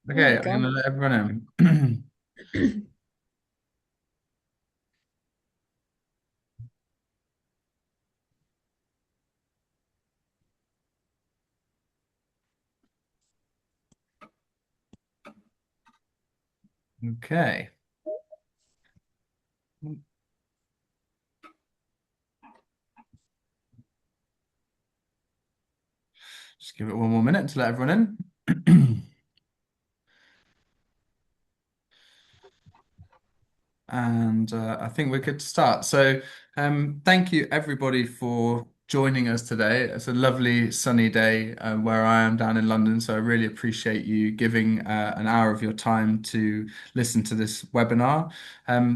There Okay, we I'm go. gonna let everyone in. Okay. Just give it one more minute to let everyone in. And I think we're good to start. So, thank you everybody for joining us today. It's a lovely sunny day where I am down in London. So, I really appreciate you giving an hour of your time to listen to this webinar.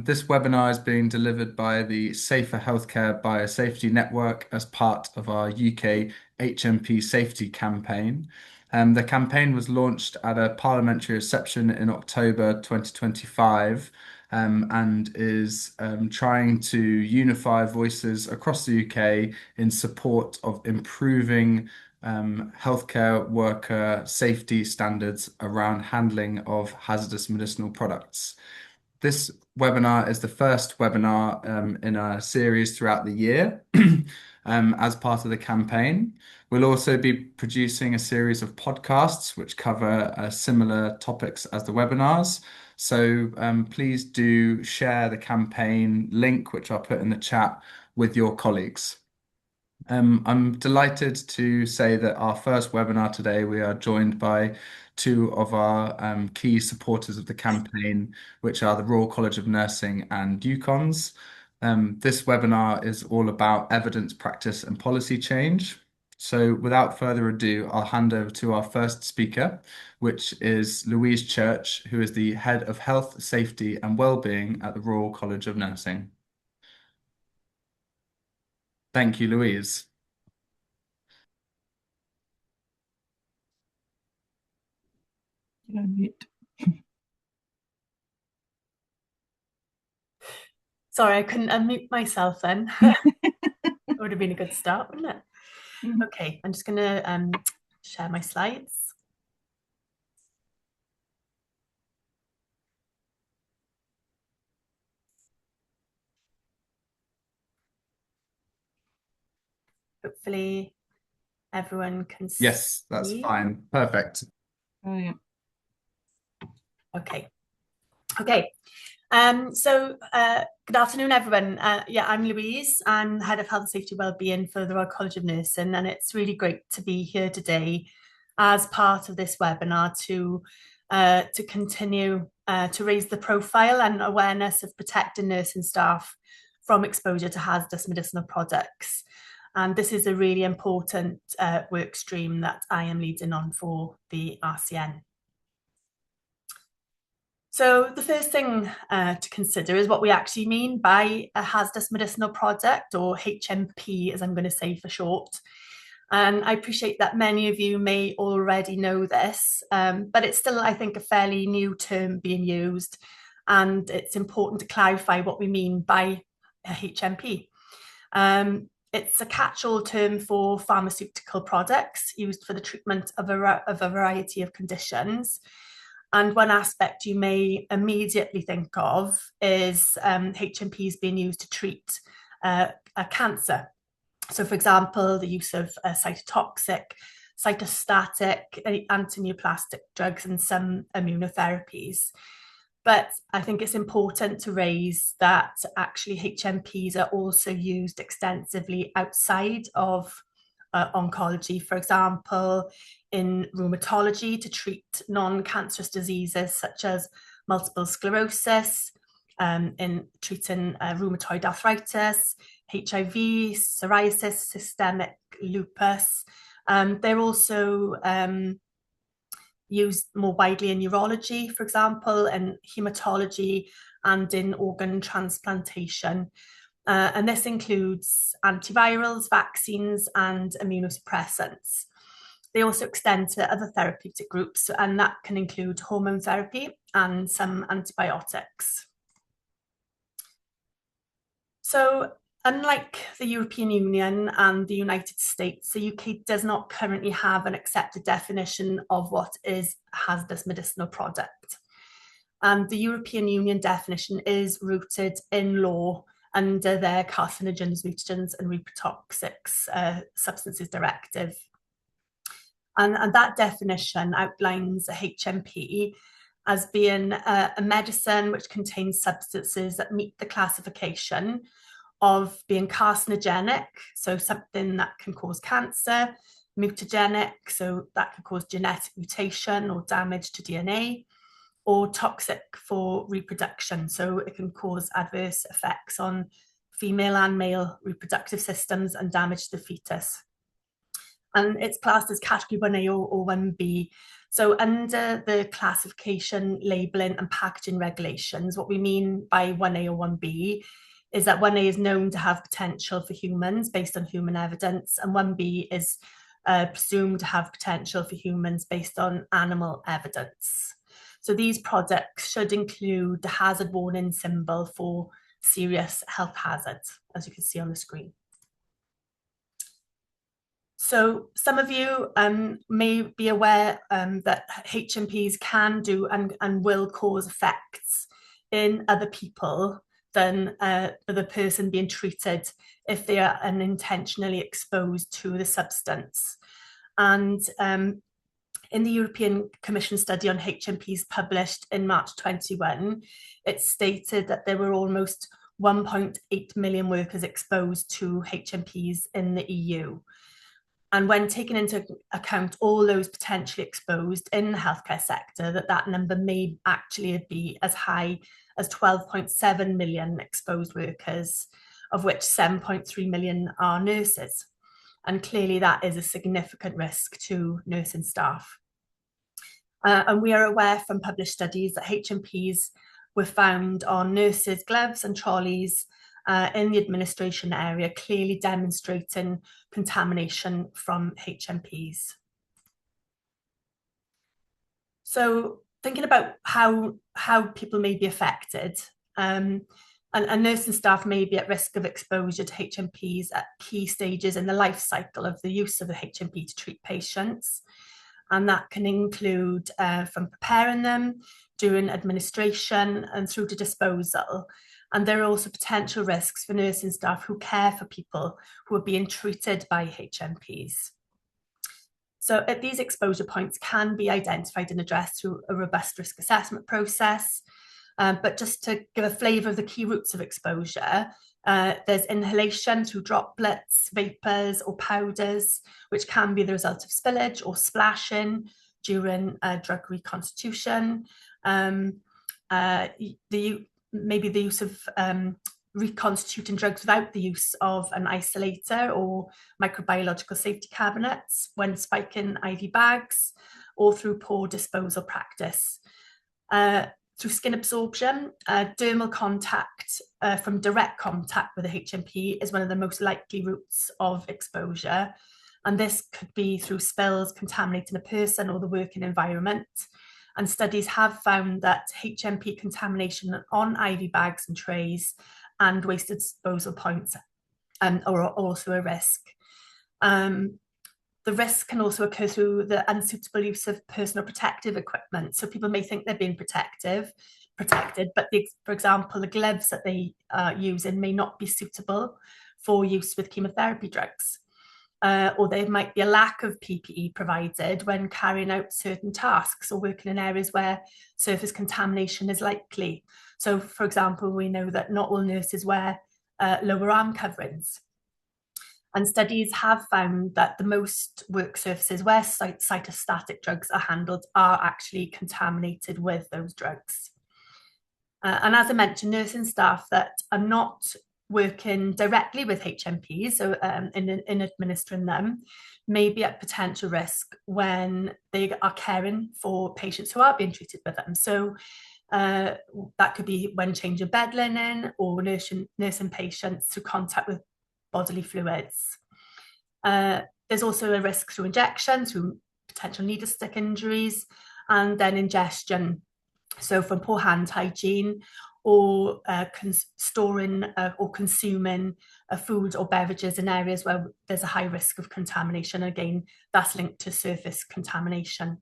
This webinar is being delivered by the Safer Healthcare Biosafety Network as part of our UK HMP safety campaign. The campaign was launched at a parliamentary reception in October 2025 and is trying to unify voices across the UK in support of improving healthcare worker safety standards around handling of hazardous medicinal products. This webinar is the first webinar in a series throughout the year as part of the campaign. We'll also be producing a series of podcasts which cover similar topics as the webinars. So please do share the campaign link, which I'll put in the chat, with your colleagues. I'm delighted to say that our first webinar today, we are joined by two of our key supporters of the campaign, which are the Royal College of Nursing and UKONS. This webinar is all about evidence, practice, and policy change. So, without further ado, I'll hand over to our first speaker, which is Louise Church, who is the Head of Health, Safety, and Wellbeing at the Royal College of Nursing. Thank you, Louise. You're on mute. Sorry, I couldn't unmute myself then. It would have been a good start, wouldn't it? Okay, I'm just going to share my slides. Hopefully everyone can Yes, that's see. fine. Perfect. Oh, yeah. Okay. Good afternoon, everyone. Yeah, I'm Louise. I'm Head of Health, Safety, Wellbeing for the Royal College of Nursing, and it's really great to be here today as part of this webinar to continue to raise the profile and awareness of protecting nursing staff from exposure to hazardous medicinal products. And this is a really important work stream that I am leading on for the RCN. So the first thing to consider is what we actually mean by a hazardous medicinal product, or HMP, as I'm going to say for short. And I appreciate that many of you may already know this, but it's still, I think, a fairly new term being used. And it's important to clarify what we mean by a HMP. It's a catch-all term for pharmaceutical products used for the treatment of a variety of conditions. And one aspect you may immediately think of is HMPs being used to treat a cancer. So, for example, the use of cytotoxic, cytostatic, antineoplastic drugs, and some immunotherapies. But I think it's important to raise that actually HMPs are also used extensively outside of oncology, for example, in rheumatology to treat non-cancerous diseases such as multiple sclerosis, in treating rheumatoid arthritis, HIV, psoriasis, systemic lupus. They're also used more widely in neurology, for example, and hematology and in organ transplantation. And this includes antivirals, vaccines, and immunosuppressants. They also extend to other therapeutic groups, and that can include hormone therapy and some antibiotics. So Unlike the European Union and the United States, the UK does not currently have an accepted definition of what is a hazardous medicinal product. And the European Union definition is rooted in law under their carcinogens, mutagens and reprotoxics substances directive. And that definition outlines a HMP as being a medicine which contains substances that meet the classification of being carcinogenic, so something that can cause cancer, mutagenic, so that can cause genetic mutation or damage to DNA, or toxic for reproduction, so it can cause adverse effects on female and male reproductive systems and damage to the fetus. And it's classed as category 1A or 1B. So under the classification, labelling and packaging regulations, what we mean by 1A or 1B is that 1A is known to have potential for humans based on human evidence, and 1B is presumed to have potential for humans based on animal evidence. So these products should include the hazard warning symbol for serious health hazards, as you can see on the screen. So some of you may be aware that HMPs can do and will cause effects in other people than the person being treated if they are unintentionally exposed to the substance. And in the European Commission study on HMPs published in March 21, it stated that there were almost 1.8 million workers exposed to HMPs in the EU. And when taken into account all those potentially exposed in the healthcare sector, that number may actually be as high as 12.7 million exposed workers, of which 7.3 million are nurses. And clearly that is a significant risk to nursing staff. And we are aware from published studies that HMPs were found on nurses' gloves and trolleys in the administration area, clearly demonstrating contamination from HMPs. So thinking about how people may be affected, and nursing staff may be at risk of exposure to HMPs at key stages in the life cycle of the use of the HMP to treat patients. And that can include from preparing them, during administration and through to disposal. And there are also potential risks for nursing staff who care for people who are being treated by HMPs. So these exposure points can be identified and addressed through a robust risk assessment process. But just to give a flavour of the key routes of exposure, there's inhalation through droplets, vapours or powders, which can be the result of spillage or splashing during drug reconstitution. Maybe the use of reconstituting drugs without the use of an isolator or microbiological safety cabinets when spiking IV bags, or through poor disposal practice. Through skin absorption, dermal contact from direct contact with a HMP is one of the most likely routes of exposure. And this could be through spills contaminating a person or the working environment. And studies have found that HMP contamination on IV bags and trays and waste disposal points are also a risk. The risk can also occur through the unsuitable use of personal protective equipment. So people may think they're being protected, but for example, the gloves that they are using may not be suitable for use with chemotherapy drugs. Or there might be a lack of PPE provided when carrying out certain tasks or working in areas where surface contamination is likely. So, for example, we know that not all nurses wear lower arm coverings. And studies have found that the most work surfaces where cytostatic drugs are handled are actually contaminated with those drugs. And as I mentioned, nursing staff that are not working directly with HMPs, so in administering them, may be at potential risk when they are caring for patients who are being treated with them. So that could be when changing bed linen or nursing patients through contact with bodily fluids. There's also a risk through injection, through potential needle stick injuries, and then ingestion, so from poor hand hygiene or storing or consuming food or beverages in areas where there's a high risk of contamination. Again, that's linked to surface contamination.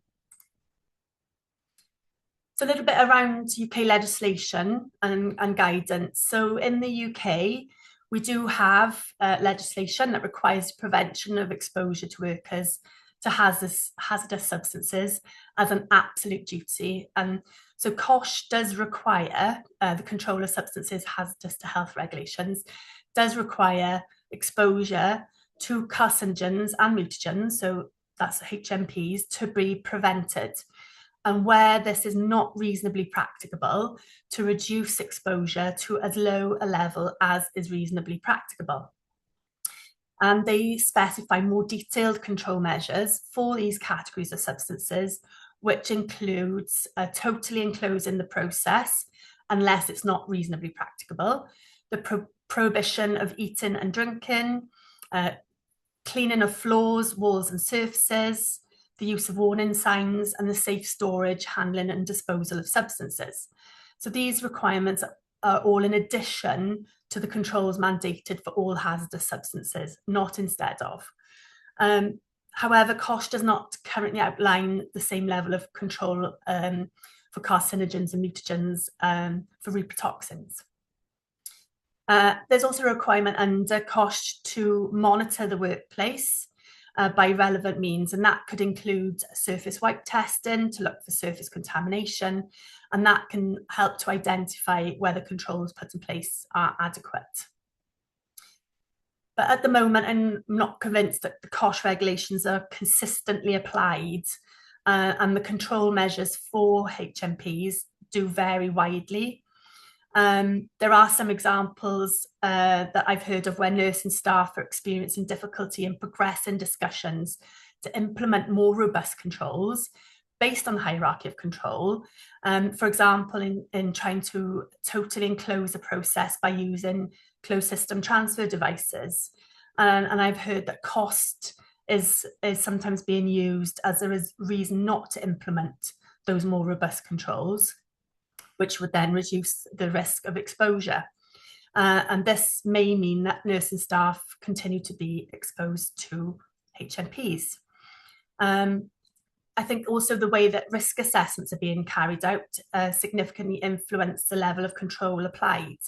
So a little bit around UK legislation and guidance. So in the UK, we do have legislation that requires prevention of exposure to workers to hazardous substances as an absolute duty. And so COSHH does require, the Control of Substances Hazardous to Health regulations, does require exposure to carcinogens and mutagens, so that's HMPs, to be prevented. And where this is not reasonably practicable, to reduce exposure to as low a level as is reasonably practicable. And they specify more detailed control measures for these categories of substances, which includes totally enclosing the process unless it's not reasonably practicable, the prohibition of eating and drinking, cleaning of floors, walls and surfaces, the use of warning signs, and the safe storage, handling and disposal of substances. So these requirements are all in addition to the controls mandated for all hazardous substances, not instead of. However, COSHH does not currently outline the same level of control for carcinogens and mutagens for reprotoxins. There's also a requirement under COSHH to monitor the workplace by relevant means, and that could include surface wipe testing to look for surface contamination, and that can help to identify whether controls put in place are adequate. But at the moment, I'm not convinced that the COSHH regulations are consistently applied, and the control measures for HMPs do vary widely. There are some examples that I've heard of where nursing staff are experiencing difficulty in progressing discussions to implement more robust controls based on the hierarchy of control. For example, in trying to totally enclose a process by using closed system transfer devices. And I've heard that cost is sometimes being used as a reason not to implement those more robust controls, which would then reduce the risk of exposure. And this may mean that nursing staff continue to be exposed to HMPs. I think also the way that risk assessments are being carried out significantly influence the level of control applied.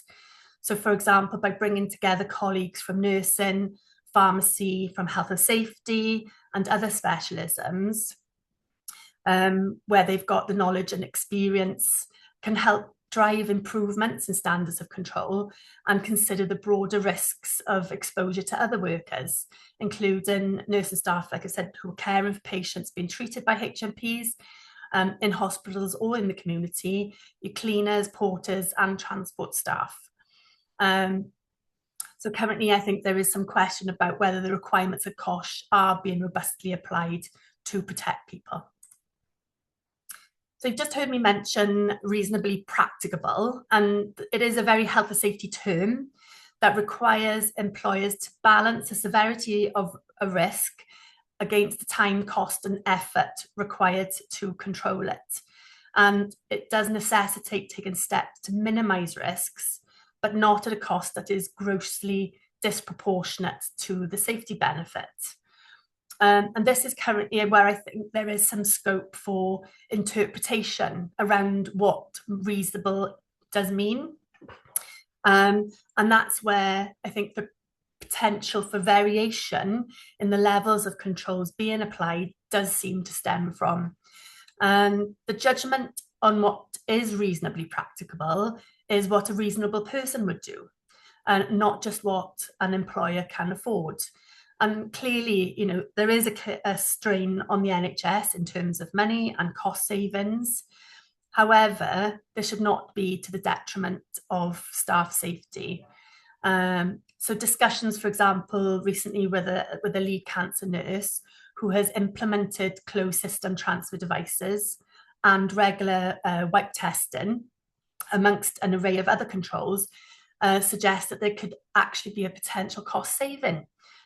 So for example, by bringing together colleagues from nursing, pharmacy, from health and safety, and other specialisms, where they've got the knowledge and experience, can help drive improvements in standards of control and consider the broader risks of exposure to other workers, including nursing staff, like I said, who are caring for patients being treated by HMPs in hospitals or in the community, your cleaners, porters, and transport staff. So currently, I think there is some question about whether the requirements of COSHH are being robustly applied to protect people. So you've just heard me mention reasonably practicable, and it is a very health and safety term that requires employers to balance the severity of a risk against the time, cost and effort required to control it. And it does necessitate taking steps to minimise risks, but not at a cost that is grossly disproportionate to the safety benefit. And this is currently where I think there is some scope for interpretation around what reasonable does mean. And that's where I think the potential for variation in the levels of controls being applied does seem to stem from. And the judgment on what is reasonably practicable is what a reasonable person would do, and not just what an employer can afford. And clearly, you know, there is a strain on the NHS in terms of money and cost savings. However, this should not be to the detriment of staff safety. So discussions, for example, recently with a lead cancer nurse who has implemented closed system transfer devices and regular wipe testing amongst an array of other controls, suggest that there could actually be a potential cost saving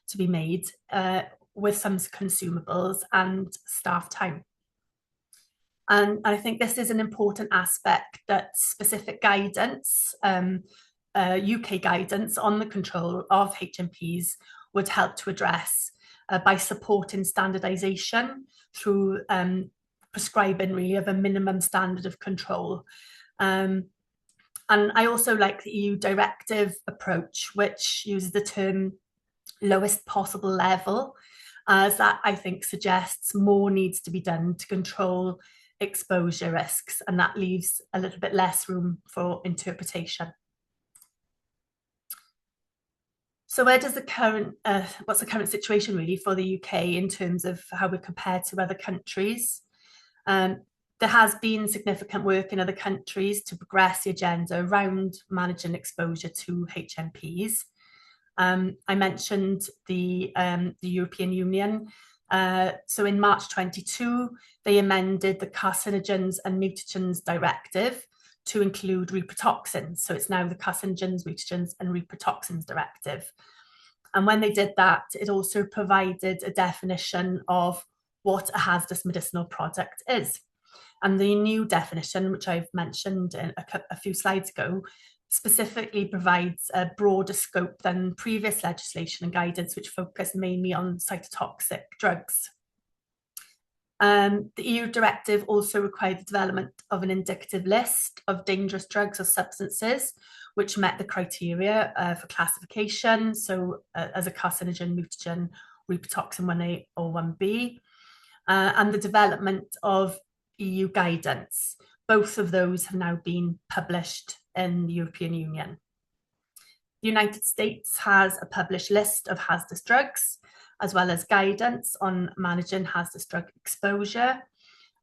to be made with some consumables and staff time. And I think this is an important aspect that specific guidance, UK guidance on the control of HMPs would help to address by supporting standardisation through prescribing really of a minimum standard of control. And I also like the EU directive approach, which uses the term lowest possible level, as that I think suggests more needs to be done to control exposure risks, and that leaves a little bit less room for interpretation. So where does the current, what's the current situation really for the UK in terms of how we compare to other countries? There has been significant work in other countries to progress the agenda around managing exposure to HMPs. I mentioned the European Union. So in March 22, they amended the Carcinogens and Mutagens Directive to include reprotoxins. So it's now the Carcinogens, Mutagens and Reprotoxins Directive. And when they did that, it also provided a definition of what a hazardous medicinal product is. And the new definition, which I've mentioned a few slides ago, specifically provides a broader scope than previous legislation and guidance, which focused mainly on cytotoxic drugs. The EU directive also required the development of an indicative list of dangerous drugs or substances which met the criteria for classification, so as a carcinogen, mutagen, reprotoxin 1A or 1B, and the development of EU guidance. Both of those have now been published in the European Union. The United States has a published list of hazardous drugs, as well as guidance on managing hazardous drug exposure.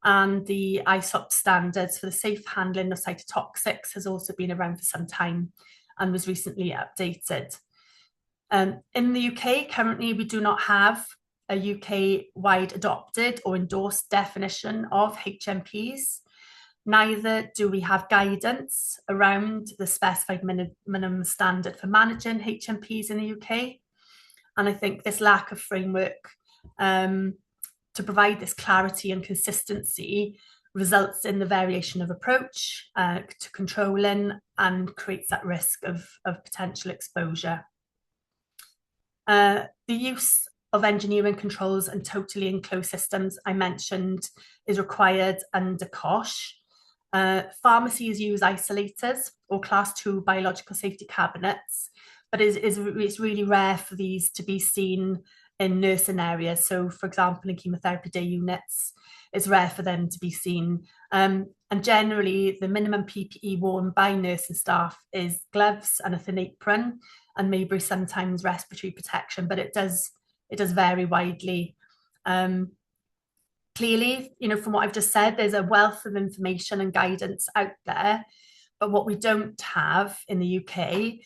And the ISOP standards for the safe handling of cytotoxics has also been around for some time and was recently updated. In the UK, currently, we do not have a UK-wide adopted or endorsed definition of HMPs. Neither do we have guidance around the specified minimum standard for managing HMPs in the UK. And I think this lack of framework to provide this clarity and consistency results in the variation of approach to controlling and creates that risk of potential exposure. The use of engineering controls and totally enclosed systems I mentioned is required under COSHH. Pharmacies use isolators or class 2 biological safety cabinets, but it's really rare for these to be seen in nursing areas. So for example, in chemotherapy day units, it's rare for them to be seen. And generally the minimum PPE worn by nursing staff is gloves and a thin apron, and maybe sometimes respiratory protection, but it does vary widely. Clearly, from what I've just said, there's a wealth of information and guidance out there, but what we don't have in the UK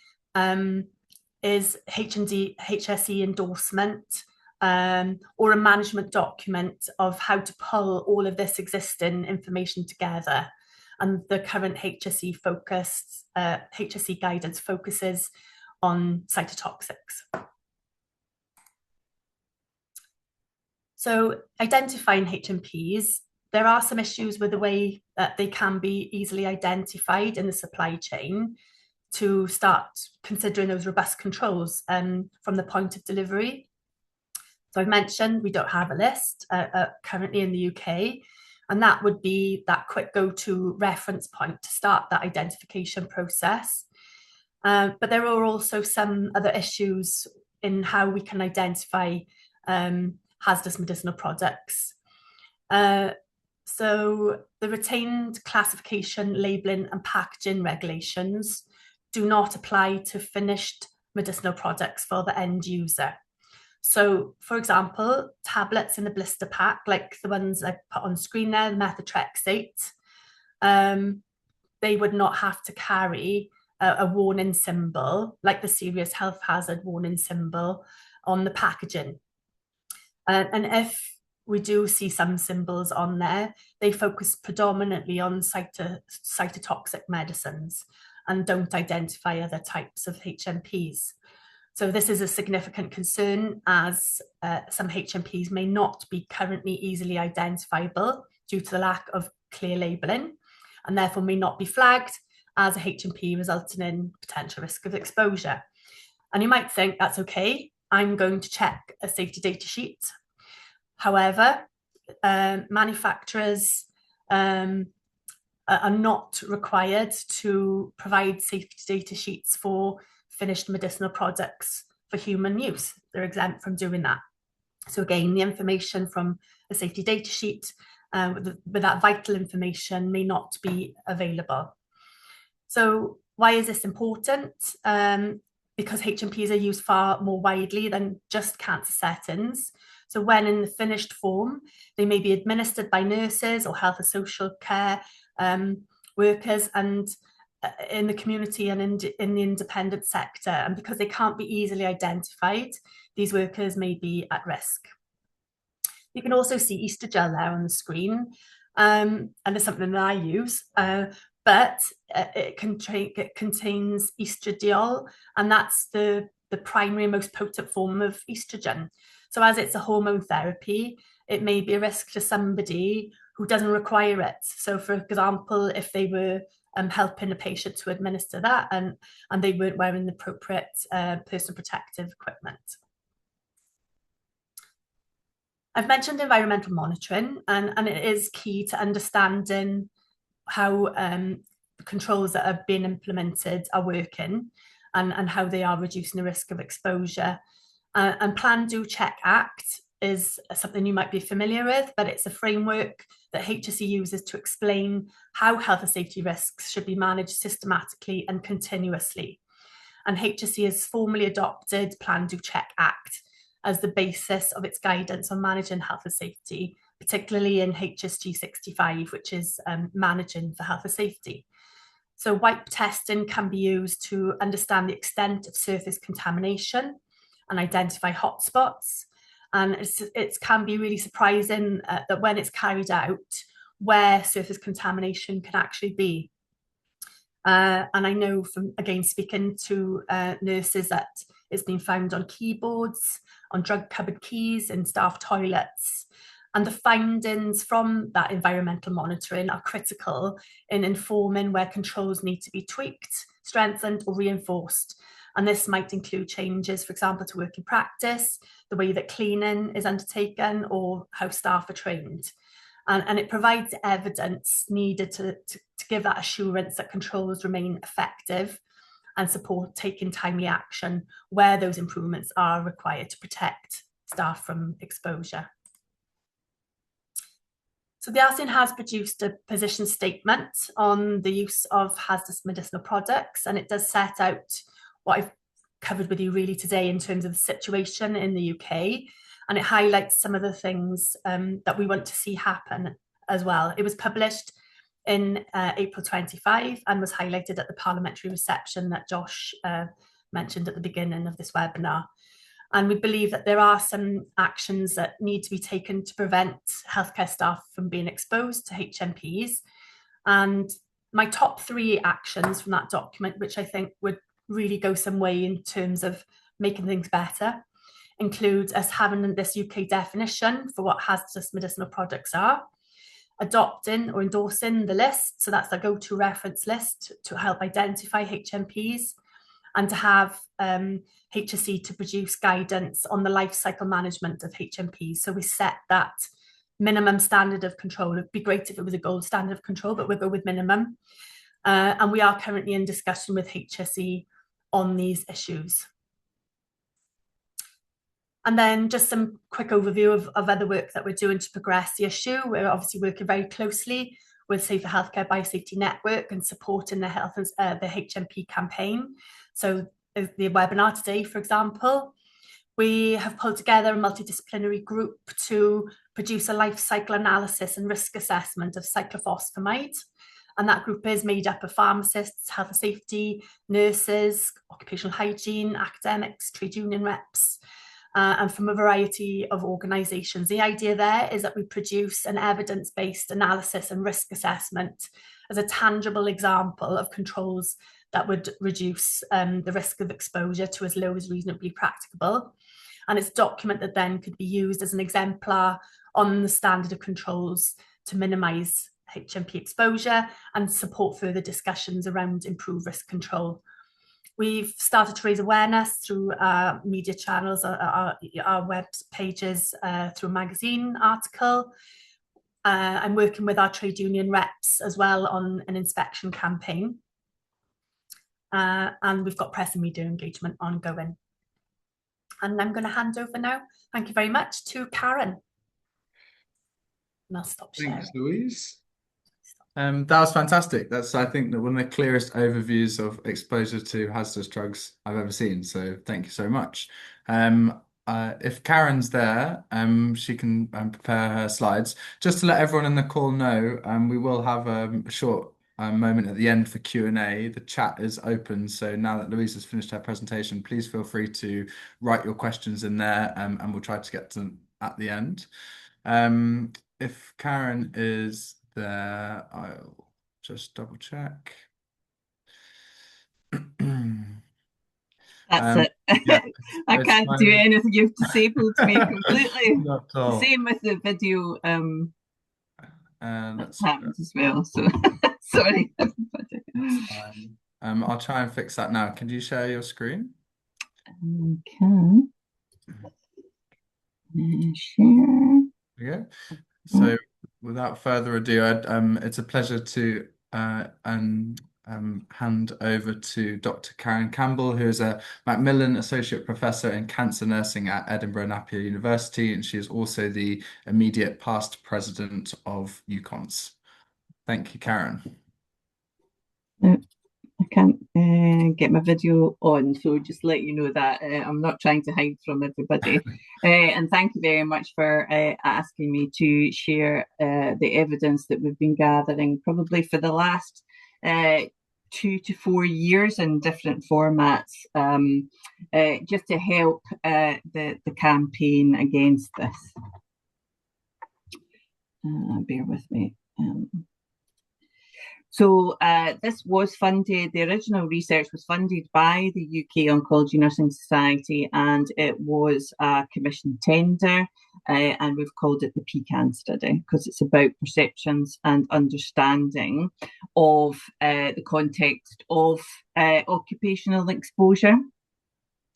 is HSE endorsement or a management document of how to pull all of this existing information together. And the current HSE guidance focuses on cytotoxics. So identifying HMPs, there are some issues with the way that they can be easily identified in the supply chain to start considering those robust controls from the point of delivery. So I've mentioned we don't have a list currently in the UK, and that would be that quick go-to reference point to start that identification process. But there are also some other issues in how we can identify hazardous medicinal products. So the retained classification, labelling and packaging regulations do not apply to finished medicinal products for the end user. So for example, tablets in the blister pack, like the ones I put on screen there, the methotrexate, they would not have to carry a warning symbol, like the serious health hazard warning symbol on the packaging. And if we do see some symbols on there, they focus predominantly on cytotoxic medicines and don't identify other types of HMPs. So this is a significant concern, as some HMPs may not be currently easily identifiable due to the lack of clear labelling and therefore may not be flagged as a HMP, resulting in potential risk of exposure. And you might think, that's okay, I'm going to check a safety data sheet. However, manufacturers are not required to provide safety data sheets for finished medicinal products for human use. They're exempt from doing that. So again, the information from a safety data sheet with that vital information may not be available. So why is this important? Because HMPs are used far more widely than just cancer settings. So when in the finished form, they may be administered by nurses or health and social care workers and in the community and in the independent sector. And because they can't be easily identified, these workers may be at risk. You can also see Estrogel there on the screen, and it's something that I use. But it contains estradiol, and that's the primary most potent form of estrogen. So as it's a hormone therapy, it may be a risk to somebody who doesn't require it. So for example, if they were helping a patient to administer that and they weren't wearing the appropriate personal protective equipment. I've mentioned environmental monitoring, and it is key to understanding how controls that are being implemented are working and how they are reducing the risk of exposure. And Plan, Do, Check, Act is something you might be familiar with, but it's a framework that HSE uses to explain how health and safety risks should be managed systematically and continuously. And HSE has formally adopted Plan, Do, Check, Act as the basis of its guidance on managing health and safety, particularly in HSG 65, which is managing for health and safety. So wipe testing can be used to understand the extent of surface contamination and identify hotspots. And it can be really surprising that when it's carried out, where surface contamination can actually be. And I know from, again, speaking to nurses that it's been found on keyboards, on drug cupboard keys, in staff toilets. And the findings from that environmental monitoring are critical in informing where controls need to be tweaked, strengthened or reinforced. And this might include changes, for example, to working practice, the way that cleaning is undertaken or how staff are trained. And it provides evidence needed to give that assurance that controls remain effective and support taking timely action where those improvements are required to protect staff from exposure. So the RCN has produced a position statement on the use of hazardous medicinal products, and it does set out what I've covered with you really today in terms of the situation in the UK, and it highlights some of the things that we want to see happen as well. It was published in April 25 and was highlighted at the parliamentary reception that Josh mentioned at the beginning of this webinar. And we believe that there are some actions that need to be taken to prevent healthcare staff from being exposed to HMPs. And my top 3 actions from that document, which I think would really go some way in terms of making things better, includes us having this UK definition for what hazardous medicinal products are, adopting or endorsing the list, so that's the go-to reference list to help identify HMPs, and to have HSE to produce guidance on the life cycle management of HMPs. So we set that minimum standard of control. It'd be great if it was a gold standard of control, but we'll go with minimum. And we are currently in discussion with HSE on these issues. And then just some quick overview of other work that we're doing to progress the issue. We're obviously working very closely with Safer Healthcare Biosafety Network and supporting the HMP campaign. So the webinar today, for example, we have pulled together a multidisciplinary group to produce a life cycle analysis and risk assessment of cyclophosphamide. And that group is made up of pharmacists, health and safety, nurses, occupational hygiene, academics, trade union reps, and from a variety of organisations. The idea there is that we produce an evidence-based analysis and risk assessment as a tangible example of controls that would reduce the risk of exposure to as low as reasonably practicable. And it's a document that then could be used as an exemplar on the standard of controls to minimise HMP exposure and support further discussions around improved risk control. We've started to raise awareness through our media channels, our web pages, through a magazine article. I'm working with our trade union reps as well on an inspection campaign. And we've got press and media engagement ongoing. And I'm going to hand over now, thank you very much, to Karen. And I'll stop sharing. Thanks, Louise. That was fantastic. That's, I think, one of the clearest overviews of exposure to hazardous drugs I've ever seen. So thank you so much. If Karen's there, she can prepare her slides. Just to let everyone in the call know, we will have a short moment at the end for Q&A. The chat is open. So now that Louise has finished her presentation, please feel free to write your questions in there, and we'll try to get to them at the end. If Karen is there, I'll just double check. That's it. Yeah, I can't do anything. You've disabled me completely. Not at all. Same with the video. That's happens as well. So sorry. I'll try and fix that now. Can you share your screen? Can share. Yeah. So without further ado, it's a pleasure to hand over to Dr. Karen Campbell, who is a Macmillan Associate Professor in Cancer Nursing at Edinburgh Napier University, and she is also the immediate past president of UKONS. Thank you, Karen. I can't get my video on, so just let you know that I'm not trying to hide from everybody. And thank you very much for asking me to share the evidence that we've been gathering probably for the last 2 to 4 years in different formats, just to help the campaign against this. Bear with me. So this was funded, the original research was funded by the UK Oncology Nursing Society, and it was a commissioned tender, and we've called it the PECAN study because it's about perceptions and understanding of the context of occupational exposure.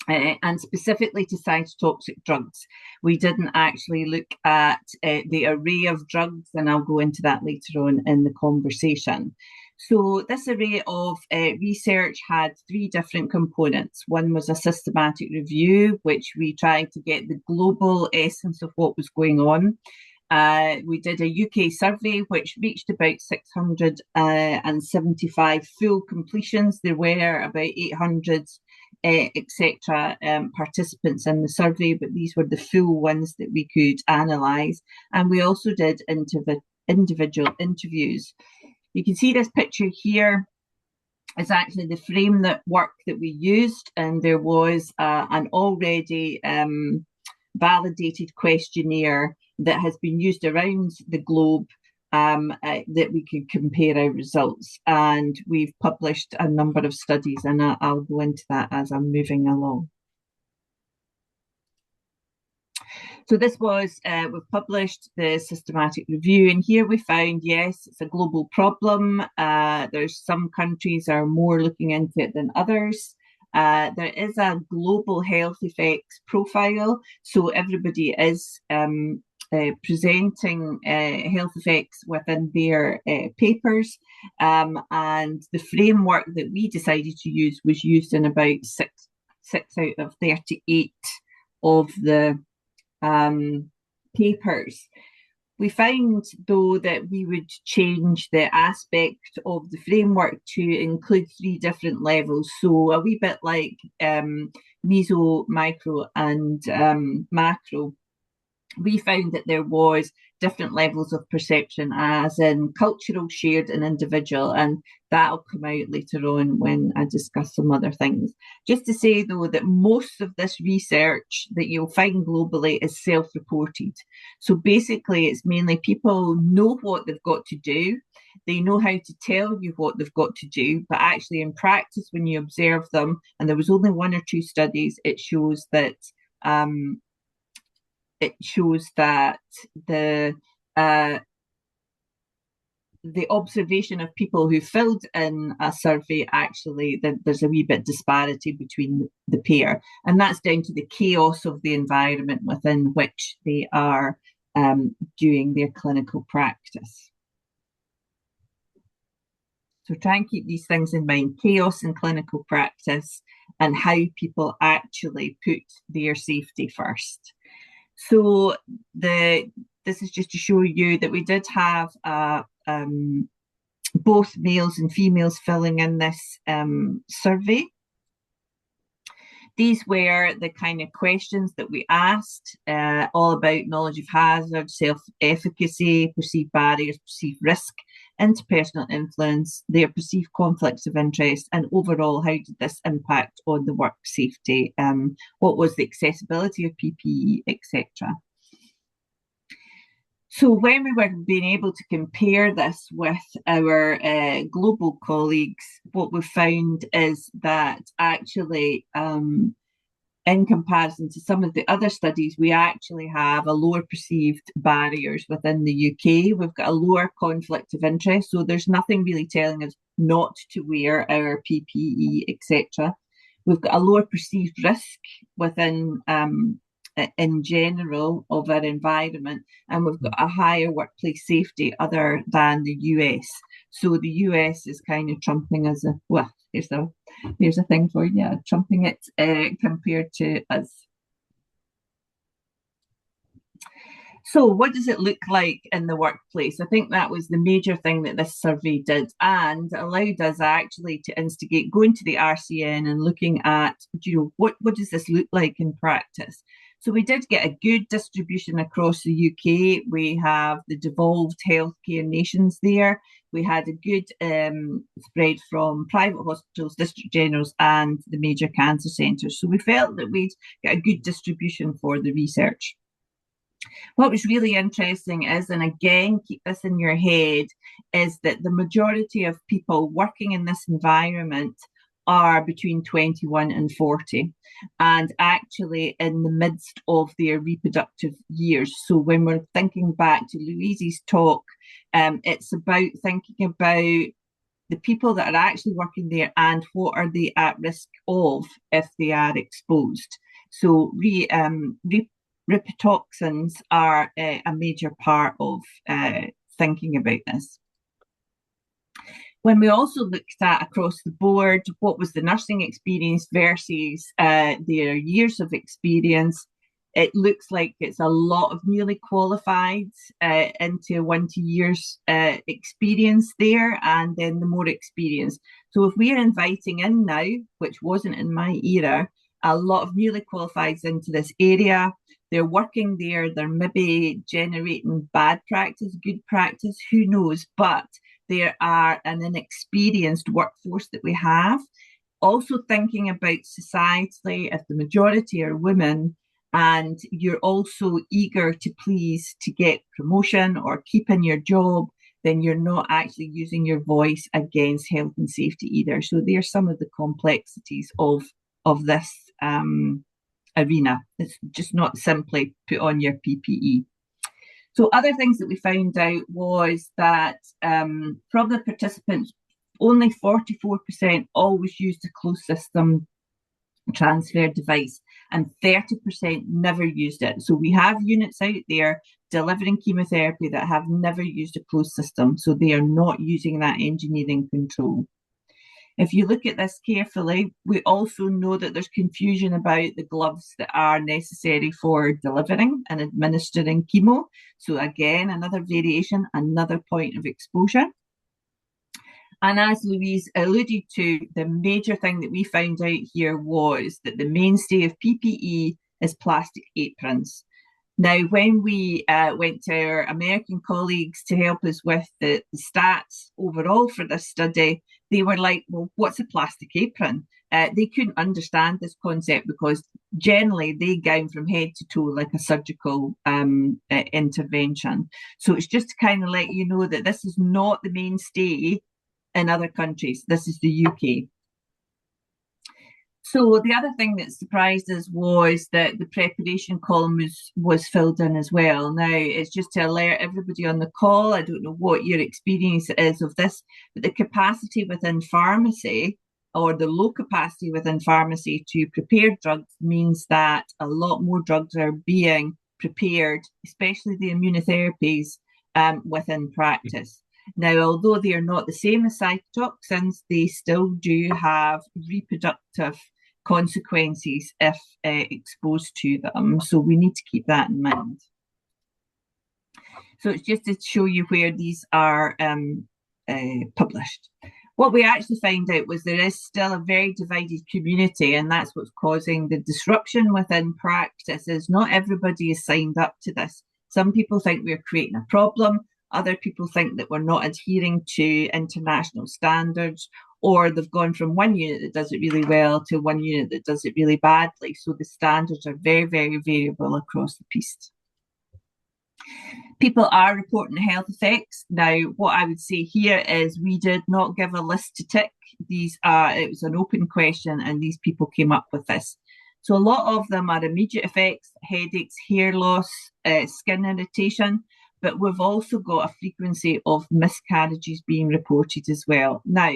And specifically to cytotoxic drugs. We didn't actually look at the array of drugs, and I'll go into that later on in the conversation. So this array of research had 3 different components. One was a systematic review, which we tried to get the global essence of what was going on. We did a UK survey which reached about 675 full completions. There were about 800 etc. Participants in the survey, but these were the full ones that we could analyse. And we also did individual interviews. You can see this picture here is actually the framework that we used, and there was an already validated questionnaire that has been used around the globe that we could compare our results, and we've published a number of studies, and I'll go into that as I'm moving along. So this was, we've published the systematic review, and here we found, yes, it's a global problem. There's some countries are more looking into it than others. There is a global health effects profile, so everybody is presenting health effects within their papers, and the framework that we decided to use was used in about 6 out of 38 of the papers. We found, though, that we would change the aspect of the framework to include 3 different levels, so a wee bit like meso, micro and macro. We found that there was different levels of perception, as in cultural, shared and individual, and that'll come out later on when I discuss some other things. Just to say, though, that most of this research that you'll find globally is self-reported. So basically it's mainly people know what they've got to do, they know how to tell you what they've got to do, but actually in practice when you observe them, and there was only 1 or 2 studies, it shows that the the observation of people who filled in a survey, actually, there's a wee bit disparity between the pair. And that's down to the chaos of the environment within which they are doing their clinical practice. So try and keep these things in mind: chaos in clinical practice and how people actually put their safety first. So this is just to show you that we did have both males and females filling in this survey. These were the kind of questions that we asked, all about knowledge of hazard, self-efficacy, perceived barriers, perceived risk, interpersonal influence, their perceived conflicts of interest, and overall, how did this impact on the work safety? What was the accessibility of PPE, etc. So when we were being able to compare this with our global colleagues, what we found is that actually, in comparison to some of the other studies, we actually have a lower perceived barriers within the UK. We've got a lower conflict of interest, so there's nothing really telling us not to wear our PPE, etc. We've got a lower perceived risk within in general of our environment, and we've got a higher workplace safety other than the US. So the US is kind of trumping us, well, here's a thing for you, trumping it compared to us. So what does it look like in the workplace? I think that was the major thing that this survey did, and allowed us actually to instigate going to the RCN and looking at, what does this look like in practice? So we did get a good distribution across the UK. We have the devolved healthcare nations there. We had a good spread from private hospitals, district generals, and the major cancer centres. So we felt that we'd get a good distribution for the research. What was really interesting is, and again, keep this in your head, is that the majority of people working in this environment are between 21 and 40, and actually in the midst of their reproductive years. So when we're thinking back to Louise's talk, it's about thinking about the people that are actually working there and what are they at risk of if they are exposed. So reprotoxins are a major part of thinking about this. When we also looked at across the board, what was the nursing experience versus their years of experience, it looks like it's a lot of newly qualified into 1 to 2 years experience there, and then the more experience. So if we're inviting in now, which wasn't in my era, a lot of newly qualifieds into this area, they're working there, they're maybe generating bad practice, good practice, who knows, but there are an inexperienced workforce that we have. Also thinking about societally, if the majority are women and you're also eager to please to get promotion or keep in your job, then you're not actually using your voice against health and safety either. So there's some of the complexities of this arena. It's just not simply put on your PPE. So other things that we found out was that from the participants, only 44% always used a closed system transfer device, and 30% never used it. So we have units out there delivering chemotherapy that have never used a closed system, so they are not using that engineering control. If you look at this carefully, we also know that there's confusion about the gloves that are necessary for delivering and administering chemo. So again, another variation, another point of exposure. And as Louise alluded to, the major thing that we found out here was that the mainstay of PPE is plastic aprons. Now, when we went to our American colleagues to help us with the stats overall for this study, they were like, well, what's a plastic apron? They couldn't understand this concept because generally they gown from head to toe like a surgical intervention. So it's just to kind of let you know that this is not the mainstay in other countries. This is the UK. So the other thing that surprised us was that the preparation column was filled in as well. Now, it's just to alert everybody on the call. I don't know what your experience is of this, but the capacity within pharmacy, or the low capacity within pharmacy to prepare drugs, means that a lot more drugs are being prepared, especially the immunotherapies, within practice. Now, although they are not the same as cytotoxins, they still do have reproductive consequences if exposed to them. So we need to keep that in mind. So it's just to show you where these are published. What we actually found out was there is still a very divided community, and that's what's causing the disruption within practice. Is not everybody is signed up to this. Some people think we're creating a problem. Other people think that we're not adhering to international standards, or they've gone from one unit that does it really well to one unit that does it really badly. So the standards are very, very variable across the piece. People are reporting health effects. Now, what I would say here is we did not give a list to tick. It was an open question, and these people came up with this. So a lot of them are immediate effects: headaches, hair loss, skin irritation. But we've also got a frequency of miscarriages being reported as well. Now,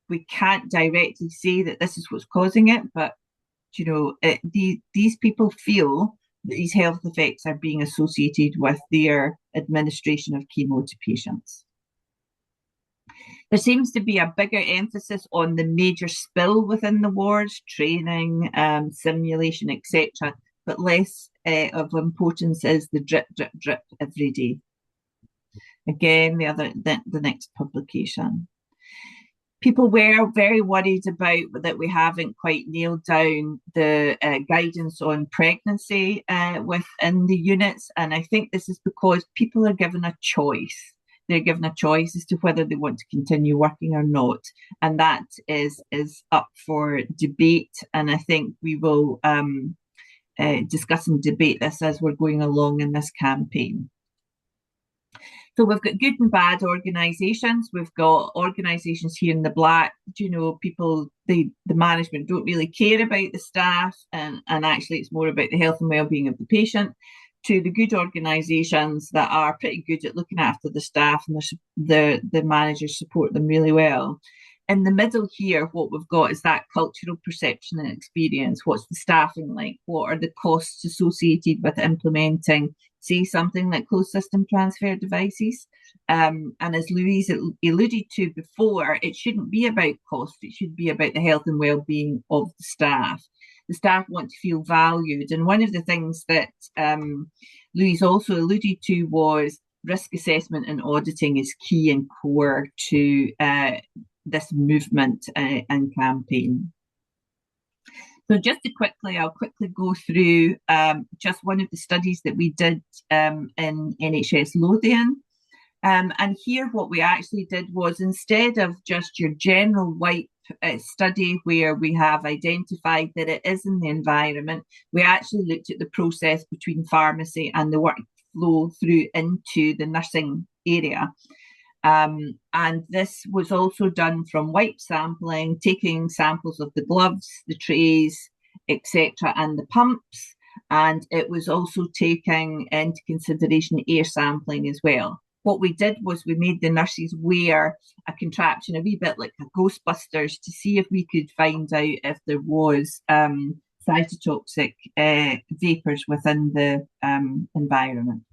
we can't directly say that this is what's causing it, but these people feel that these health effects are being associated with their administration of chemo to patients. There seems to be a bigger emphasis on the major spill within the wards, training, simulation, etc., but less of importance is the drip, drip, drip every day. Again, the next publication. People were very worried about that we haven't quite nailed down the guidance on pregnancy within the units. And I think this is because people are given a choice. They're given a choice as to whether they want to continue working or not. And that is up for debate. And I think we will discuss and debate this as we're going along in this campaign. So we've got good and bad organisations. We've got organisations here in the black, people, the management don't really care about the staff, and actually it's more about the health and well-being of the patient, to the good organisations that are pretty good at looking after the staff, and the managers support them really well. In the middle here, what we've got is that cultural perception and experience. What's the staffing like? What are the costs associated with implementing, say, something like closed system transfer devices? And as Louise alluded to before, it shouldn't be about cost. It should be about the health and well-being of the staff. The staff want to feel valued. And one of the things that Louise also alluded to was risk assessment and auditing is key and core to this movement and campaign. So just I'll quickly go through just one of the studies that we did in NHS Lothian. And here what we actually did was, instead of just your general wipe study where we have identified that it is in the environment, we actually looked at the process between pharmacy and the workflow through into the nursing area. And this was also done from wipe sampling, taking samples of the gloves, the trays, etc., and the pumps. And it was also taking into consideration air sampling as well. What we did was we made the nurses wear a contraption, a wee bit like a Ghostbusters, to see if we could find out if there was cytotoxic vapours within the environment.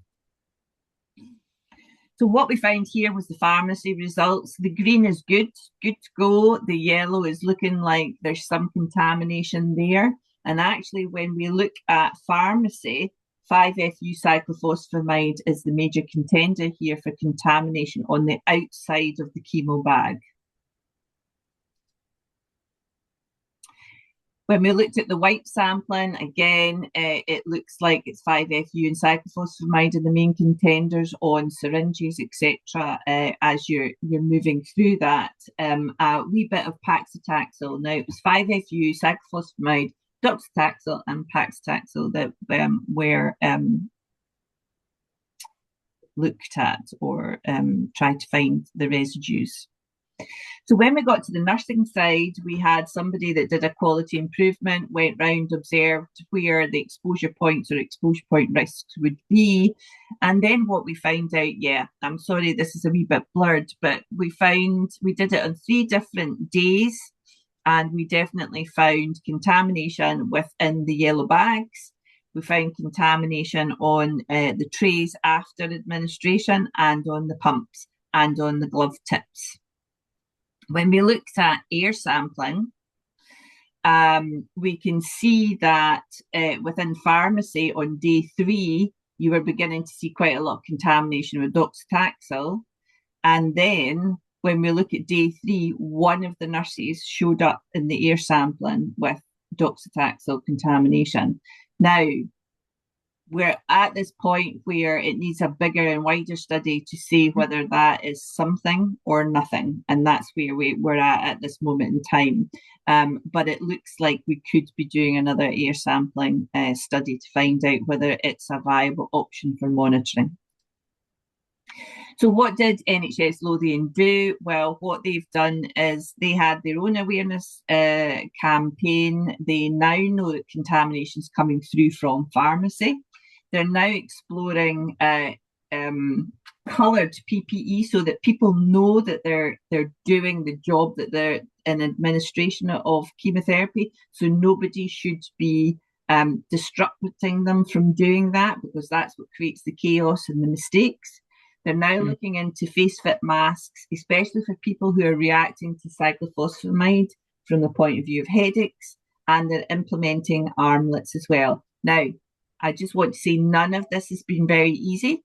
So what we found here was the pharmacy results. The green is good to go. The yellow is looking like there's some contamination there. And actually, when we look at pharmacy, 5-FU cyclophosphamide is the major contender here for contamination on the outside of the chemo bag. When we looked at the wipe sampling, again, it looks like it's 5-FU and cyclophosphamide are the main contenders on syringes, etc. As you're moving through that. A wee bit of paclitaxel. Now, it was 5-FU, cyclophosphamide, docetaxel and paclitaxel that were looked at or tried to find the residues. So when we got to the nursing side, we had somebody that did a quality improvement, went round, observed where the exposure points or exposure point risks would be. And then what we found out, yeah, I'm sorry, this is a wee bit blurred, but we did it on 3 different days, and we definitely found contamination within the yellow bags. We found contamination on the trays after administration, and on the pumps, and on the glove tips. When we looked at air sampling, we can see that within pharmacy on day 3, you were beginning to see quite a lot of contamination with docetaxel. And then when we look at day 3, one of the nurses showed up in the air sampling with docetaxel contamination. Now, we're at this point where it needs a bigger and wider study to see whether that is something or nothing. And that's where we're at this moment in time. But it looks like we could be doing another air sampling study to find out whether it's a viable option for monitoring. So what did NHS Lothian do? Well, what they've done is they had their own awareness campaign. They now know that contamination is coming through from pharmacy. They're now exploring coloured PPE so that people know that they're doing the job, that they're in administration of chemotherapy. So nobody should be disrupting them from doing that, because that's what creates the chaos and the mistakes. They're now looking into face-fit masks, especially for people who are reacting to cyclophosphamide from the point of view of headaches, and they're implementing armlets as well. Now, I just want to say none of this has been very easy,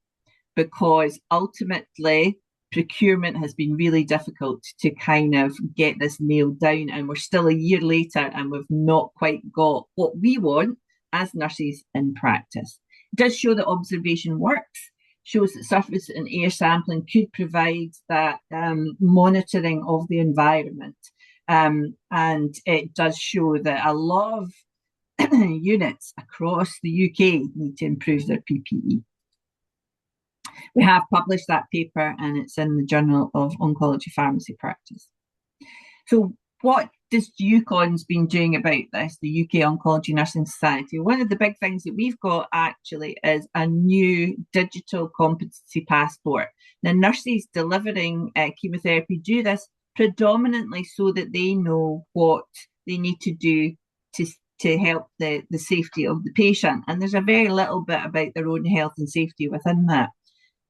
because ultimately procurement has been really difficult to kind of get this nailed down, and we're still a year later and we've not quite got what we want as nurses in practice. It does show that observation works, shows that surface and air sampling could provide that monitoring of the environment. And it does show that a lot of units across the UK need to improve their PPE. We have published that paper, and it's in the Journal of Oncology Pharmacy Practice. So what has UKONS been doing about this, the UK Oncology Nursing Society? One of the big things that we've got actually is a new digital competency passport. Now, nurses delivering chemotherapy do this predominantly so that they know what they need to do to help the safety of the patient. And there's a very little bit about their own health and safety within that.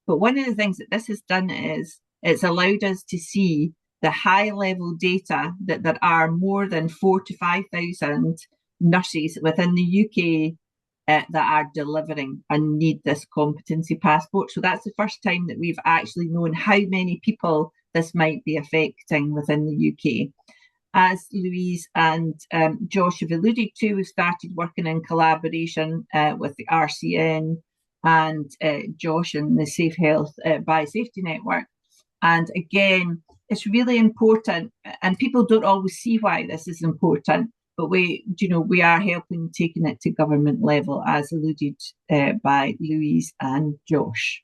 But one of the things that this has done is it's allowed us to see the high level data that there are more than 4,000 to 5,000 nurses within the UK that are delivering and need this competency passport. So that's the first time that we've actually known how many people this might be affecting within the UK. As Louise and Josh have alluded to, we've started working in collaboration with the RCN and Josh and the Safe Health Biosafety Network. And again, it's really important, and people don't always see why this is important, but we are helping taking it to government level, as alluded by Louise and Josh.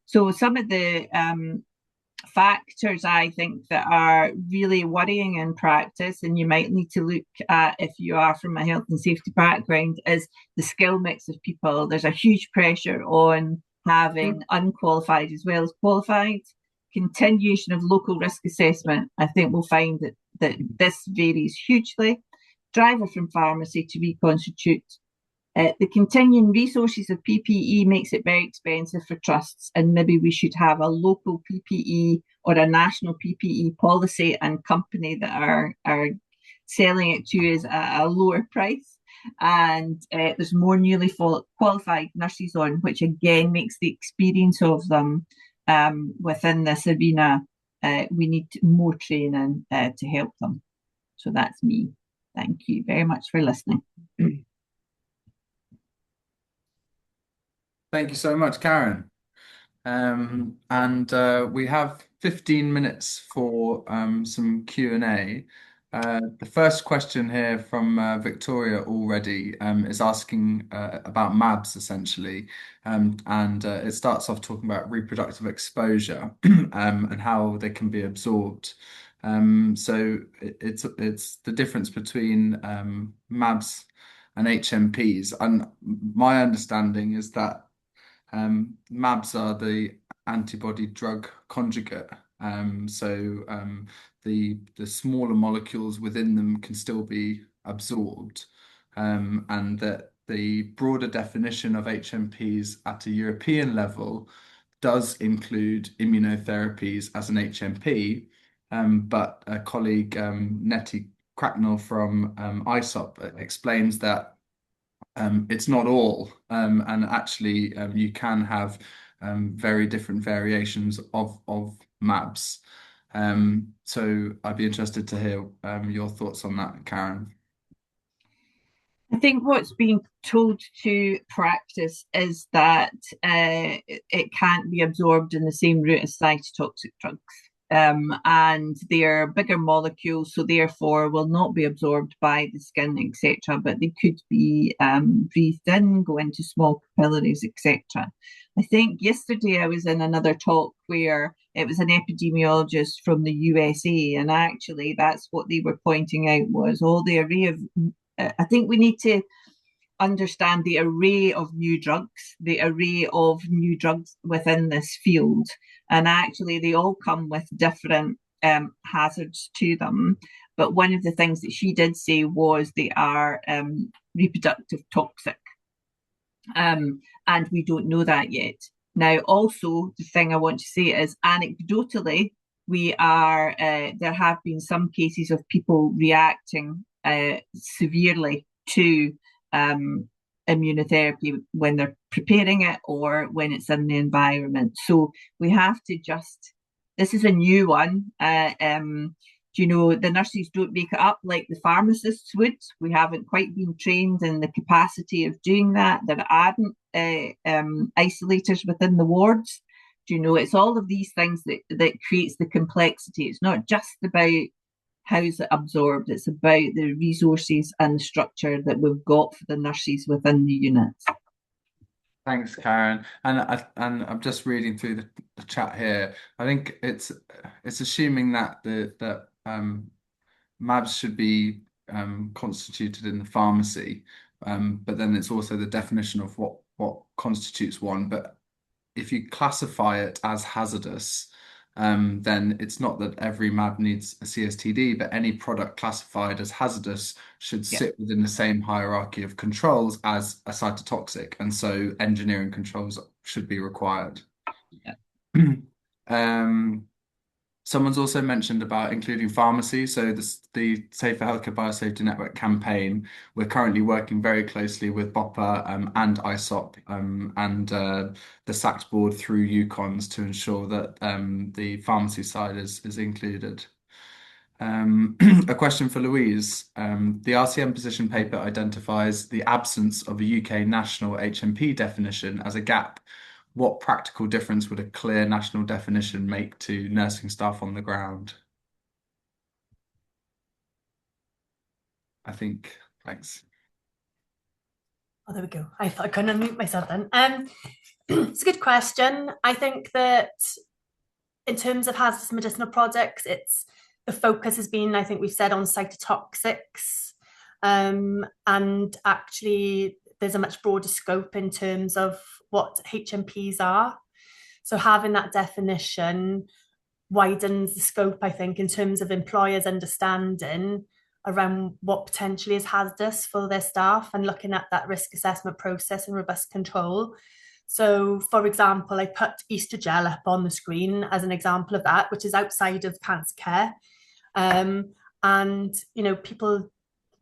So some of the factors I think that are really worrying in practice, and you might need to look at if you are from a health and safety background, is the skill mix of people. There's a huge pressure on having unqualified as well as qualified. Continuation of local risk assessment, I think we'll find that this varies hugely. Driver from pharmacy to reconstitute. The continuing resources of PPE makes it very expensive for trusts, and maybe we should have a local PPE or a national PPE policy and company that are selling it to us at a lower price. And there's more newly qualified nurses on, which again makes the experience of them within this arena. We need more training to help them. So that's me. Thank you very much for listening. Thank you so much, Karen. And we have 15 minutes for some Q&A. The first question here from Victoria already is asking about MABs essentially, and it starts off talking about reproductive exposure and how they can be absorbed. So it's the difference between MABs and HMPs, and my understanding is that MABs are the antibody drug conjugate. The smaller molecules within them can still be absorbed, and that the broader definition of HMPs at a European level does include immunotherapies as an HMP, but a colleague, Nettie Cracknell from ISOP, explains that it's not all, and actually you can have very different variations of MABs. So I'd be interested to hear your thoughts on that, Karen. I think what's being told to practice is that it can't be absorbed in the same route as cytotoxic drugs. And they're bigger molecules, so therefore will not be absorbed by the skin, etc. But they could be breathed in, go into small capillaries, etc. I think yesterday I was in another talk where it was an epidemiologist from the USA, and actually that's what they were pointing out was all the array of. I think we need to understand the array of new drugs within this field. And actually, they all come with different hazards to them. But one of the things that she did say was they are reproductive toxic. And we don't know that yet. Now, also, the thing I want to say is anecdotally, there have been some cases of people reacting severely to immunotherapy when they're preparing it or when it's in the environment. So we have to this is a new one. The nurses don't make it up like the pharmacists would. We haven't quite been trained in the capacity of doing that. There aren't isolators within the wards. It's all of these things that creates the complexity. It's not just about how's it absorbed, it's about the resources and the structure that we've got for the nurses within the units. Thanks, Karen. And I'm just reading through the chat here. I think it's assuming that MABs should be constituted in the pharmacy, but then it's also the definition of what constitutes one. But if you classify it as hazardous, then it's not that every MAB needs a CSTD, but any product classified as hazardous should sit within the same hierarchy of controls as a cytotoxic, and so engineering controls should be required. Someone's also mentioned about including pharmacy. So the Safer Healthcare Biosafety Network campaign, we're currently working very closely with BOPA and ISOP and the SACT board through UKONS to ensure that the pharmacy side is included. A question for Louise. The RCM position paper identifies the absence of a UK national HMP definition as a gap. What practical difference would a clear national definition make to nursing staff on the ground? Thanks. Oh, there we go. I thought I couldn't unmute myself then. It's a good question. I think that in terms of hazardous medicinal products, the focus has been, I think we've said, on cytotoxics. And actually, there's a much broader scope in terms of what HMPs are. So having that definition widens the scope, I think, in terms of employers' understanding around what potentially is hazardous for their staff and looking at that risk assessment process and robust control. So, for example, I put Estrogel up on the screen as an example of that, which is outside of cancer care. And, people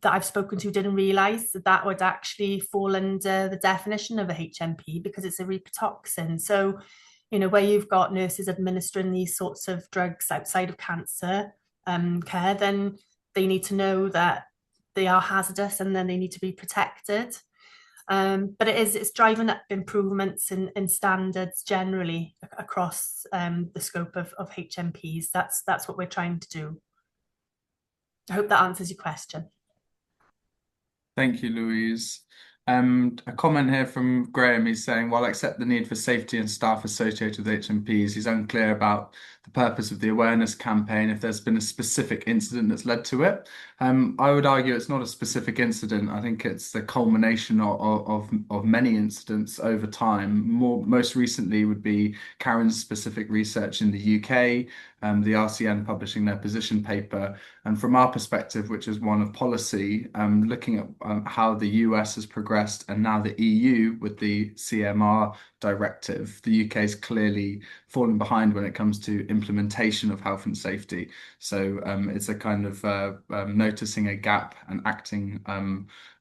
that I've spoken to didn't realise that would actually fall under the definition of a HMP because it's a reprotoxin. So, where you've got nurses administering these sorts of drugs outside of cancer care, then they need to know that they are hazardous and then they need to be protected. But it's driving up improvements in standards generally across the scope of HMPs. That's what we're trying to do. I hope that answers your question. Thank you, Louise. A comment here from Graham. He's saying, while I accept the need for safety and staff associated with HMPs, he's unclear about the purpose of the awareness campaign, if there's been a specific incident that's led to it. I would argue it's not a specific incident. I think it's the culmination of many incidents over time. Most recently would be Karen's specific research in the UK, the RCN publishing their position paper. And from our perspective, which is one of policy, looking at how the US has progressed and now the EU with the CMR directive, the UK is clearly falling behind when it comes to implementation of health and safety. So it's a kind of noticing a gap and acting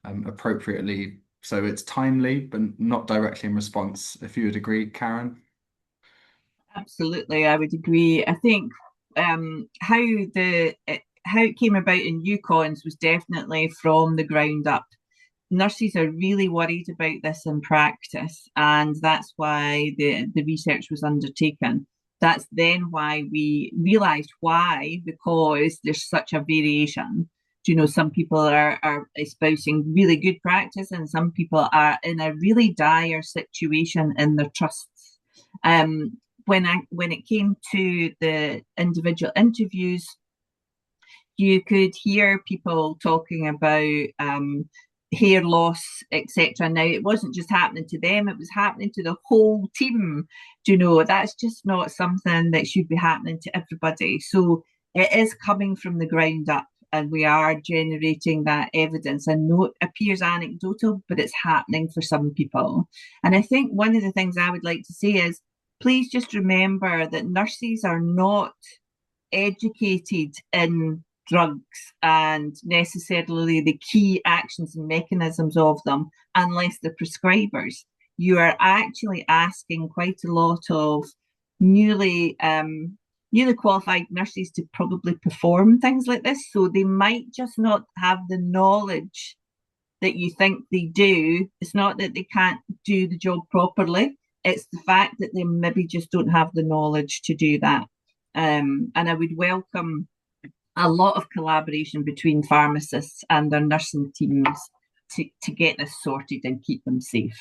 appropriately. So it's timely, but not directly in response. If you would agree, Karen? Absolutely, I would agree. I think how it came about in UKONS was definitely from the ground up. Nurses are really worried about this in practice, and that's why the research was undertaken. That's then why we realised why, because there's such a variation. Some people are espousing really good practice, and some people are in a really dire situation in their trusts. When it came to the individual interviews, you could hear people talking about hair loss, etc. Now, it wasn't just happening to them, it was happening to the whole team. That's just not something that should be happening to everybody. So it is coming from the ground up, and we are generating that evidence. I know it appears anecdotal, but it's happening for some people. And I think one of the things I would like to say is, please just remember that nurses are not educated in drugs and necessarily the key actions and mechanisms of them unless they're prescribers. You are actually asking quite a lot of newly qualified nurses to probably perform things like this. So they might just not have the knowledge that you think they do. It's not that they can't do the job properly. It's the fact that they maybe just don't have the knowledge to do that. And I would welcome a lot of collaboration between pharmacists and their nursing teams to get this sorted and keep them safe.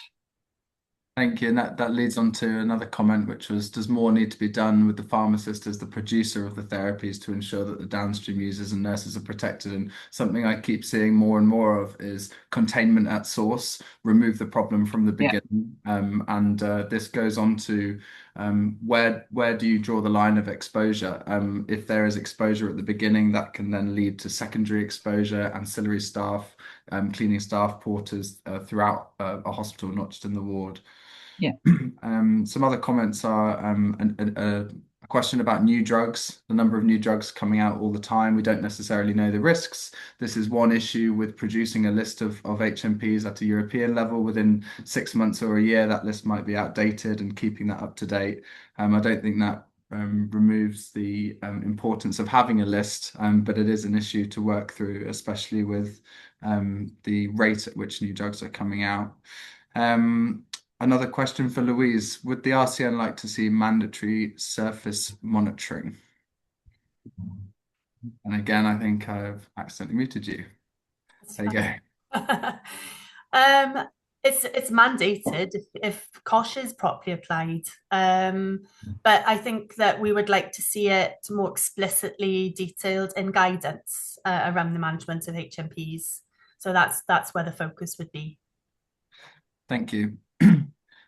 Thank you. And that leads on to another comment, which was, does more need to be done with the pharmacist as the producer of the therapies to ensure that the downstream users and nurses are protected? And something I keep seeing more and more of is containment at source, remove the problem from the beginning. Yeah. This goes on to where do you draw the line of exposure? If there is exposure at the beginning, that can then lead to secondary exposure, ancillary staff, cleaning staff, porters throughout a hospital, not just in the ward. Yeah. Some other comments are a question about new drugs, the number of new drugs coming out all the time. We don't necessarily know the risks. This is one issue with producing a list of HMPs at a European level. Within 6 months or a year, that list might be outdated, and keeping that up to date. I don't think that removes the importance of having a list, but it is an issue to work through, especially with the rate at which new drugs are coming out. Another question for Louise. Would the RCN like to see mandatory surface monitoring? And again, I think I've accidentally muted you. There you go. It's mandated if COSHH is properly applied. But I think that we would like to see it more explicitly detailed in guidance around the management of HMPs. So that's where the focus would be. Thank you.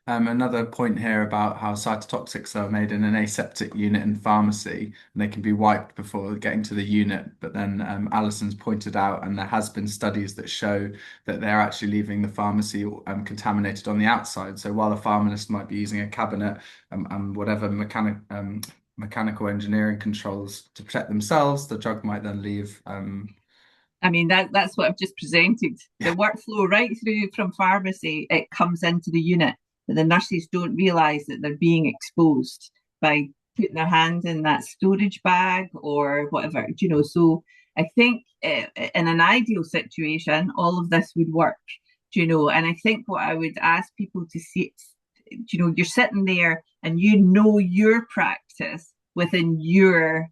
Another point here about how cytotoxics are made in an aseptic unit in pharmacy, and they can be wiped before getting to the unit. But then Alison's pointed out, and there has been studies that show that they're actually leaving the pharmacy contaminated on the outside. So while a pharmacist might be using a cabinet and whatever mechanical engineering controls to protect themselves, the drug might then leave. I mean, that's what I've just presented. The workflow right through from pharmacy, it comes into the unit. But the nurses don't realise that they're being exposed by putting their hand in that storage bag or whatever, So I think in an ideal situation, all of this would work, And I think what I would ask people to see, you're sitting there and your practice within your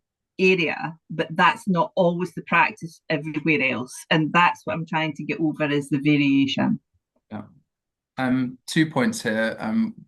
area, but that's not always the practice everywhere else. And that's what I'm trying to get over, is the variation. Yeah. 2 points here.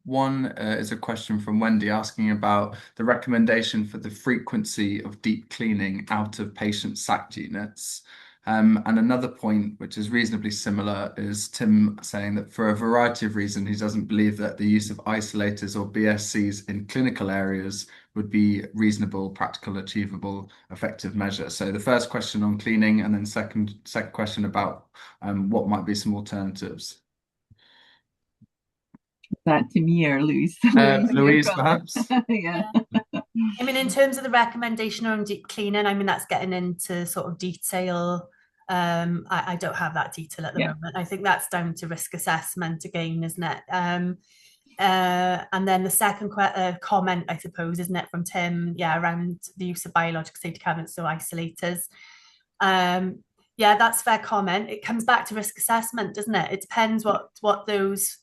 One is a question from Wendy asking about the recommendation for the frequency of deep cleaning out of patient SACT units. And another point, which is reasonably similar, is Tim saying that for a variety of reasons, he doesn't believe that the use of isolators or BSCs in clinical areas would be reasonable, practical, achievable, effective measure. So the first question on cleaning, and then second question about what might be some alternatives. That to me or Louise? Louise, perhaps? Yeah. I mean, in terms of the recommendation on deep cleaning, I mean, that's getting into sort of detail. I don't have that detail at the moment. I think that's down to risk assessment again, isn't it? And then the second comment, I suppose, isn't it, from Tim, around the use of biological safety cabinets, so isolators. That's a fair comment. It comes back to risk assessment, doesn't it? It depends what those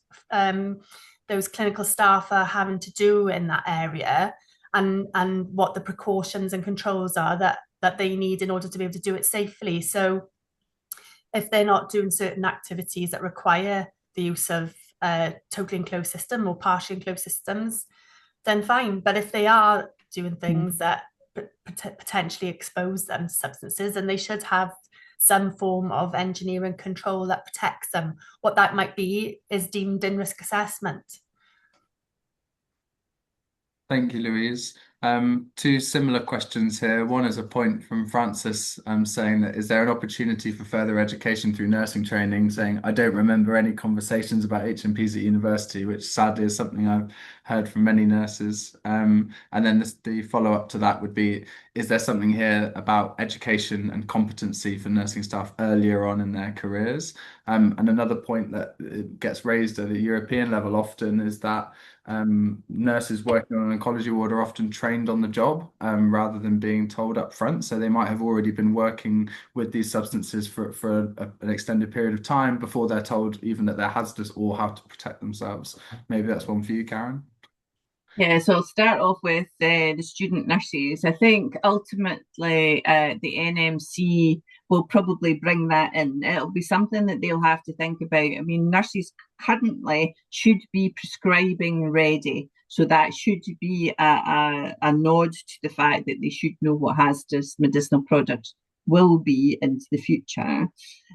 clinical staff are having to do in that area, and what the precautions and controls are that they need in order to be able to do it safely. So if they're not doing certain activities that require the use of totally enclosed system or partially enclosed systems, then fine. But if they are doing things that potentially expose them to substances, then they should have some form of engineering control that protects them. What that might be is deemed in risk assessment. Thank you, Louise. 2 similar questions here. One is a point from Francis saying that, is there an opportunity for further education through nursing training? Saying, I don't remember any conversations about HMPs at university, which sadly is something I've heard from many nurses. And then the follow-up to that would be, is there something here about education and competency for nursing staff earlier on in their careers? And another point that gets raised at a European level often is that nurses working on an oncology ward are often trained on the job rather than being told up front. So they might have already been working with these substances for an extended period of time before they're told even that they're hazardous or how to protect themselves. Maybe that's one for you, Karen. Yeah, so I'll start off with the student nurses. I think ultimately the NMC will probably bring that in. It'll be something that they'll have to think about. I mean, nurses currently should be prescribing ready. So that should be a nod to the fact that they should know what hazardous medicinal products will be into the future.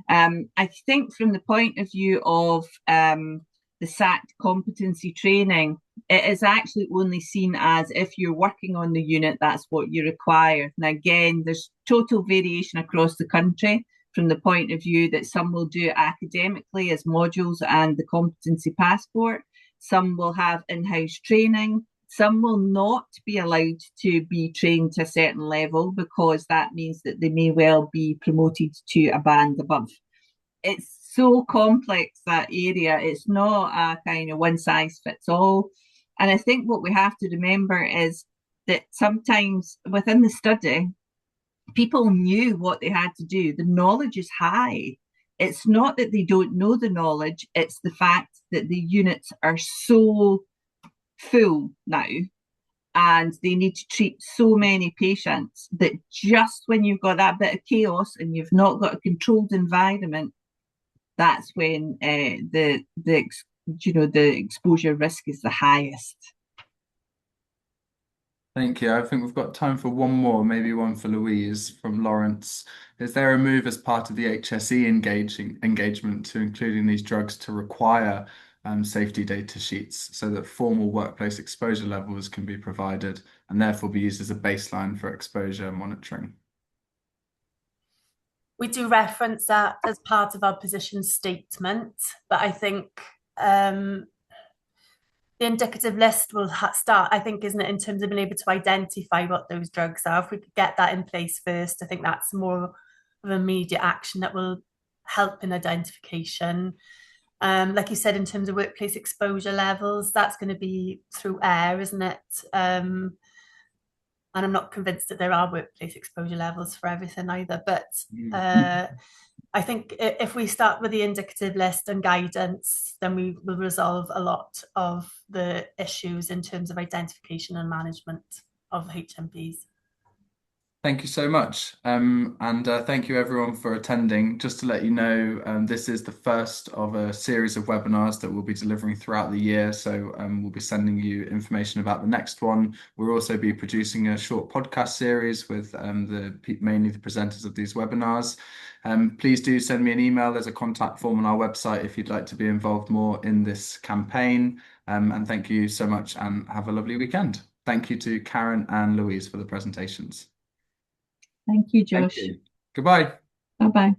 I think from the point of view of the SACT competency training, it is actually only seen as if you're working on the unit, that's what you require. And again, there's total variation across the country from the point of view that some will do it academically as modules and the competency passport. Some will have in-house training. Some will not be allowed to be trained to a certain level because that means that they may well be promoted to a band above. It's so complex, that area. It's not a kind of one size fits all. And I think what we have to remember is that sometimes within the study, people knew what they had to do. The knowledge is high. It's not that they don't know the knowledge, it's the fact that the units are so full now and they need to treat so many patients that just when you've got that bit of chaos and you've not got a controlled environment, that's when the exposure risk is the highest. Thank you. I think we've got time for one more, maybe one for Louise from Lawrence. Is there a move as part of the HSE engagement to including these drugs to require safety data sheets so that formal workplace exposure levels can be provided and therefore be used as a baseline for exposure monitoring? We do reference that as part of our position statement, but I think the indicative list will start, I think, isn't it, in terms of being able to identify what those drugs are. If we could get that in place first, I think that's more of immediate action that will help in identification. Like you said, in terms of workplace exposure levels, that's going to be through air, isn't it? And I'm not convinced that there are workplace exposure levels for everything either. But I think if we start with the indicative list and guidance, then we will resolve a lot of the issues in terms of identification and management of HMPs. Thank you so much. And thank you everyone for attending. Just to let you know, this is the first of a series of webinars that we'll be delivering throughout the year. So we'll be sending you information about the next one. We'll also be producing a short podcast series with mainly the presenters of these webinars. Please do send me an email. There's a contact form on our website if you'd like to be involved more in this campaign. And thank you so much and have a lovely weekend. Thank you to Karen and Louise for the presentations. Thank you, Thank Josh. you. Goodbye. Bye-bye.